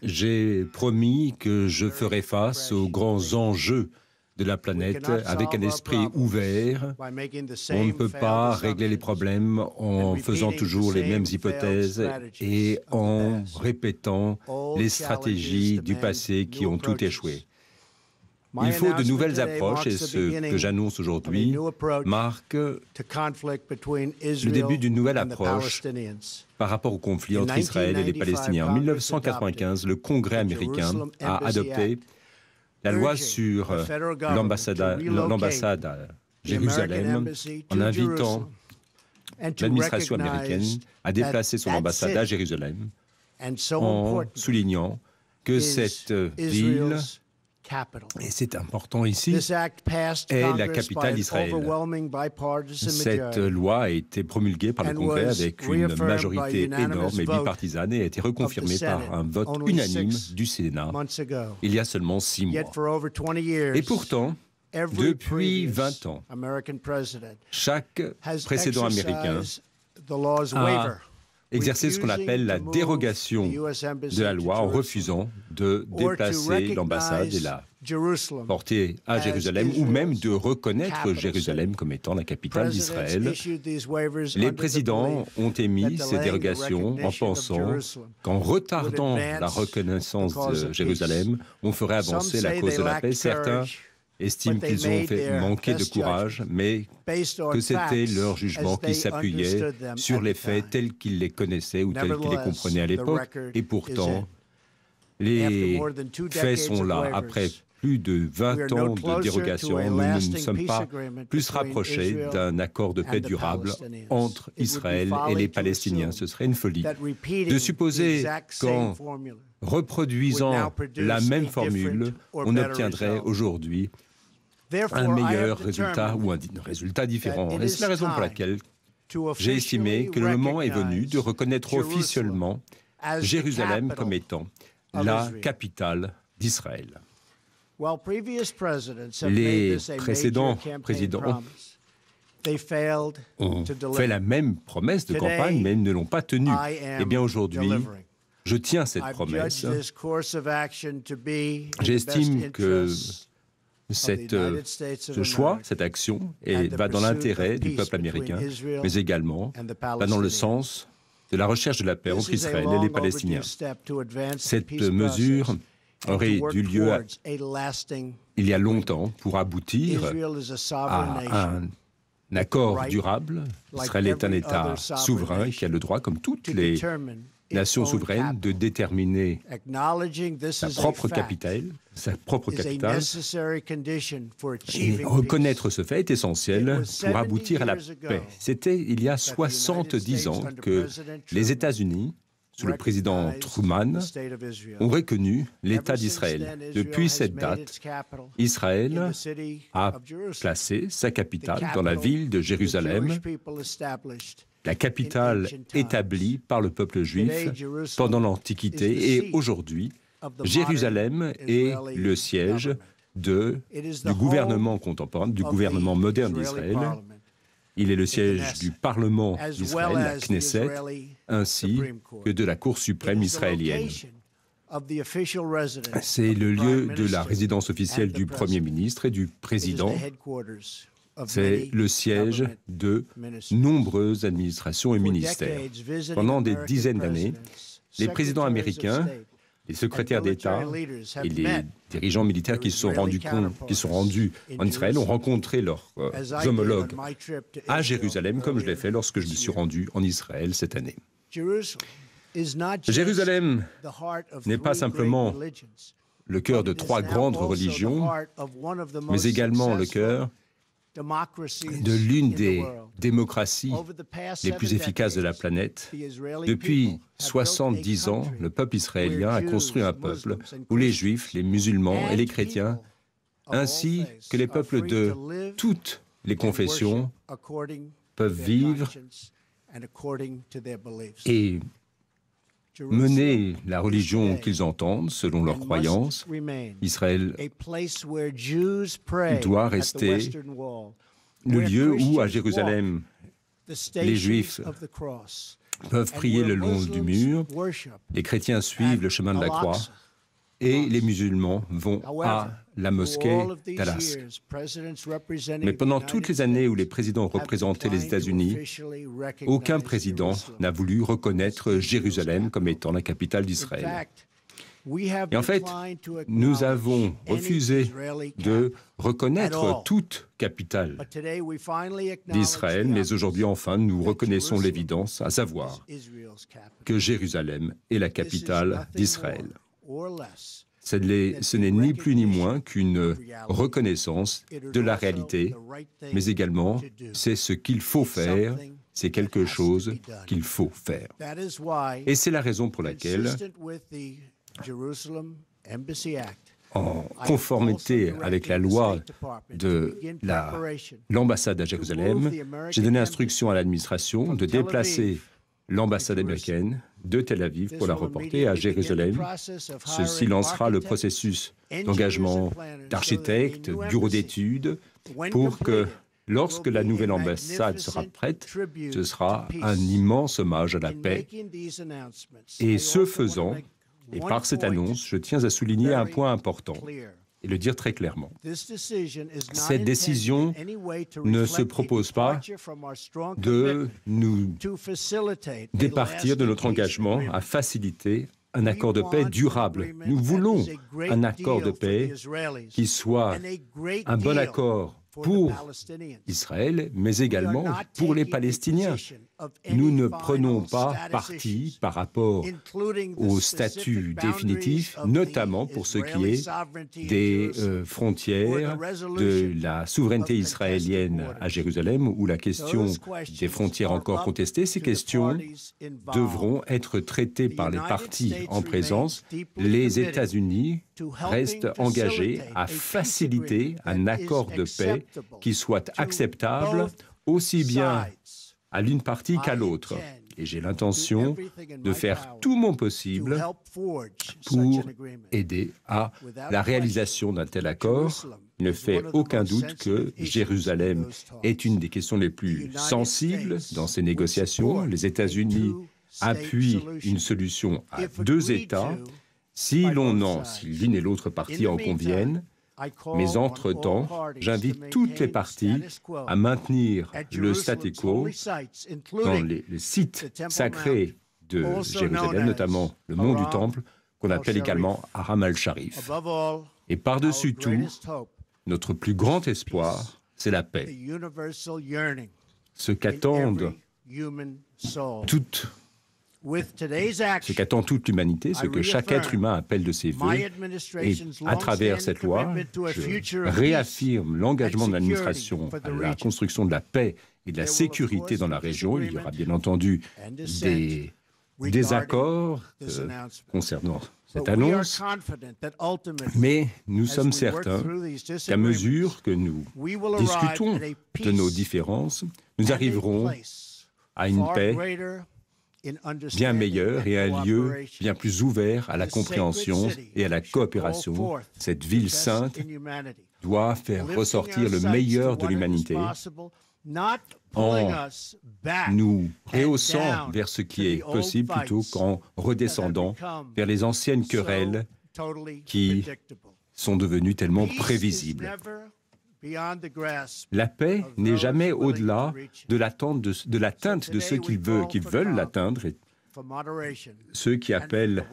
J'ai promis que je ferai face aux grands enjeux de la planète avec un esprit ouvert. On ne peut pas régler les problèmes en faisant toujours les mêmes hypothèses et en répétant les stratégies du passé qui ont tout échoué. Il faut de nouvelles approches et ce que j'annonce aujourd'hui marque le début d'une nouvelle approche par rapport au conflit entre Israël et les Palestiniens. En 1995, le Congrès américain a adopté la loi sur l'ambassade à Jérusalem en invitant l'administration américaine à déplacer son ambassade à Jérusalem en soulignant que cette ville, et c'est important ici, est la capitale d'Israël. Cette loi a été promulguée par le Congrès avec une majorité énorme et bipartisane et a été reconfirmée par un vote unanime du Sénat il y a seulement 6 mois. Et pourtant, depuis 20 ans, chaque précédent américain a exercer ce qu'on appelle la dérogation de la loi en refusant de déplacer l'ambassade et la porter à Jérusalem ou même de reconnaître Jérusalem comme étant la capitale d'Israël. Les présidents ont émis ces dérogations en pensant qu'en retardant la reconnaissance de Jérusalem, on ferait avancer la cause de la paix. Certains estiment qu'ils ont manqué de courage, mais que c'était leur jugement qui s'appuyait sur les faits tels qu'ils les connaissaient ou tels qu'ils les comprenaient à l'époque. Et pourtant, les faits sont là. Après plus de 20 ans de dérogation, nous ne nous sommes pas plus rapprochés d'un accord de paix durable entre Israël et les Palestiniens. Ce serait une folie de supposer qu'en reproduisant la même formule, on obtiendrait aujourd'hui un meilleur résultat ou un résultat différent. Et c'est la raison pour laquelle j'ai estimé que le moment est venu de reconnaître officiellement Jérusalem comme étant la capitale d'Israël. Les précédents présidents ont fait la même promesse de campagne, mais ils ne l'ont pas tenue. Eh bien aujourd'hui, je tiens cette promesse. J'estime que ce choix, cette action, va dans l'intérêt du peuple américain, mais également va dans le sens de la recherche de la paix entre Israël et les Palestiniens. Cette mesure aurait eu lieu il y a longtemps pour aboutir à un accord durable. Israël est un État souverain qui a le droit, comme toutes les nations souveraines, de déterminer sa propre capitale. Et reconnaître ce fait est essentiel pour aboutir à la paix. C'était il y a 70 ans que les États-Unis, sous le président Truman, ont reconnu l'État d'Israël. Depuis cette date, Israël a placé sa capitale dans la ville de Jérusalem, la capitale établie par le peuple juif pendant l'Antiquité, et aujourd'hui, Jérusalem est le siège du gouvernement contemporain, du gouvernement moderne d'Israël. Il est le siège du Parlement d'Israël, la Knesset, ainsi que de la Cour suprême israélienne. C'est le lieu de la résidence officielle du Premier ministre et du Président. C'est le siège de nombreuses administrations et ministères. Pendant des dizaines d'années, les présidents américains, les secrétaires d'État et les dirigeants militaires qui se sont rendus en Israël ont rencontré leurs homologues à Jérusalem, comme je l'ai fait lorsque je me suis rendu en Israël cette année. Jérusalem n'est pas simplement le cœur de 3 grandes religions, mais également le cœur de l'une des démocraties les plus efficaces de la planète. Depuis 70 ans, le peuple israélien a construit un peuple où les Juifs, les musulmans et les chrétiens, ainsi que les peuples de toutes les confessions, peuvent vivre et mener la religion qu'ils entendent selon leurs croyances. Israël doit rester le lieu où, à Jérusalem, les Juifs peuvent prier le long du mur, les chrétiens suivent le chemin de la croix, et les musulmans vont à la mosquée d'Al-Aqsa. Mais pendant toutes les années où les présidents représentaient les États-Unis, aucun président n'a voulu reconnaître Jérusalem comme étant la capitale d'Israël. Et en fait, nous avons refusé de reconnaître toute capitale d'Israël, mais aujourd'hui, enfin, nous reconnaissons l'évidence, à savoir que Jérusalem est la capitale d'Israël. Ce n'est ni plus ni moins qu'une reconnaissance de la réalité, mais également, c'est ce qu'il faut faire, c'est quelque chose qu'il faut faire. Et c'est la raison pour laquelle, en conformité avec la loi de l'ambassade à Jérusalem, j'ai donné instruction à l'administration de déplacer l'ambassade américaine de Tel Aviv pour la reporter à Jérusalem. Ceci lancera le processus d'engagement d'architectes, bureaux d'études, pour que lorsque la nouvelle ambassade sera prête, ce sera un immense hommage à la paix. Et ce faisant, et par cette annonce, je tiens à souligner un point important et le dire très clairement. Cette décision ne se propose pas de nous départir de notre engagement à faciliter un accord de paix durable. Nous voulons un accord de paix qui soit un bon accord pour Israël, mais également pour les Palestiniens. Nous ne prenons pas parti par rapport au statut définitif, notamment pour ce qui est des frontières, de la souveraineté israélienne à Jérusalem, ou la question des frontières encore contestées. Ces questions devront être traitées par les parties en présence. Les États-Unis restent engagés à faciliter un accord de paix qui soit acceptable aussi bien à l'une partie qu'à l'autre. Et j'ai l'intention de faire tout mon possible pour aider à la réalisation d'un tel accord. Il ne fait aucun doute que Jérusalem est une des questions les plus sensibles dans ces négociations. Les États-Unis appuient une solution à deux États si l'une et l'autre partie en conviennent. Mais entre-temps, j'invite toutes les parties à maintenir le statu quo dans les sites sacrés de Jérusalem, notamment le mont du Temple, qu'on appelle également Haram al-Sharif. Et par-dessus tout, notre plus grand espoir, c'est la paix. Ce qu'attendent toute l'humanité, ce que chaque être humain appelle de ses vœux. Et à travers cette loi, je réaffirme l'engagement de l'administration à la construction de la paix et de la sécurité dans la région. Il y aura bien entendu des désaccords concernant cette annonce, mais nous sommes certains qu'à mesure que nous discutons de nos différences, nous arriverons à une paix bien meilleur et un lieu bien plus ouvert à la compréhension et à la coopération. Cette ville sainte doit faire ressortir le meilleur de l'humanité en nous rehaussant vers ce qui est possible plutôt qu'en redescendant vers les anciennes querelles qui sont devenues tellement prévisibles. La paix n'est jamais au-delà de l'atteinte de ceux qui veulent l'atteindre, et ceux qui appellent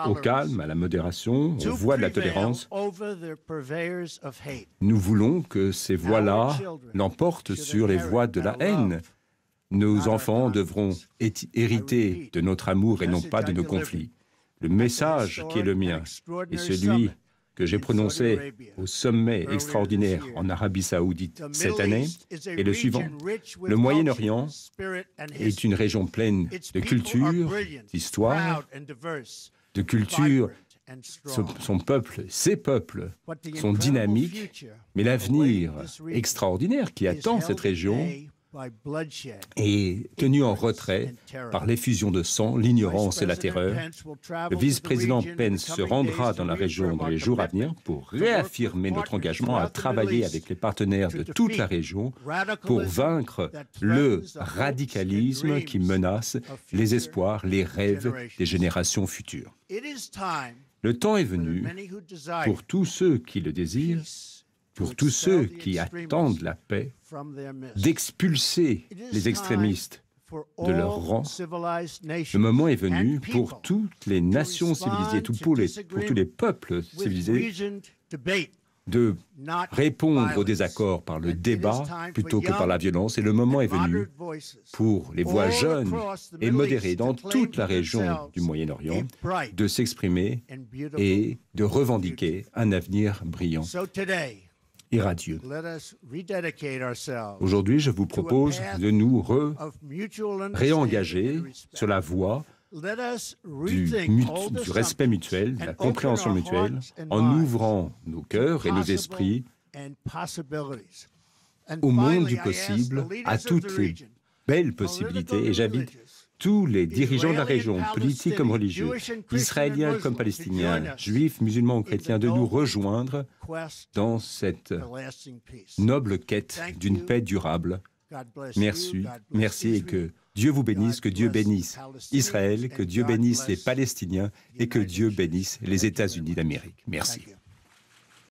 au calme, à la modération, aux voies de la tolérance. Nous voulons que ces voies-là l'emportent sur les voies de la haine. Nos enfants devront hériter de notre amour et non pas de nos conflits. Le message qui est le mien est celui que j'ai prononcé au sommet extraordinaire en Arabie Saoudite cette année est le suivant. Le Moyen-Orient est une région pleine de culture, d'histoire, de culture. Son peuple, ses peuples sont dynamiques, mais l'avenir extraordinaire qui attend cette région et tenu en retrait par l'effusion de sang, l'ignorance et la terreur. Le vice-président Pence se rendra dans la région dans les jours à venir pour réaffirmer notre engagement à travailler avec les partenaires de toute la région pour vaincre le radicalisme qui menace les espoirs, les rêves des générations futures. Le temps est venu pour tous ceux qui le désirent, pour tous ceux qui attendent la paix, d'expulser les extrémistes de leur rang. Le moment est venu pour toutes les nations civilisées, pour tous les peuples civilisés, de répondre au désaccord par le débat plutôt que par la violence. Et le moment est venu pour les voix jeunes et modérées dans toute la région du Moyen-Orient de s'exprimer et de revendiquer un avenir brillant et radieux. Aujourd'hui, je vous propose de nous réengager sur la voie du respect mutuel, de la compréhension mutuelle, en ouvrant nos cœurs et nos esprits au monde du possible, à toutes les belles possibilités. Et j'invite tous les dirigeants de la région, politiques comme religieux, israéliens comme palestiniens, juifs, musulmans ou chrétiens, de nous rejoindre dans cette noble quête d'une paix durable. Merci et que Dieu vous bénisse, que Dieu bénisse Israël, que Dieu bénisse les Palestiniens et que Dieu bénisse les États-Unis d'Amérique. Merci.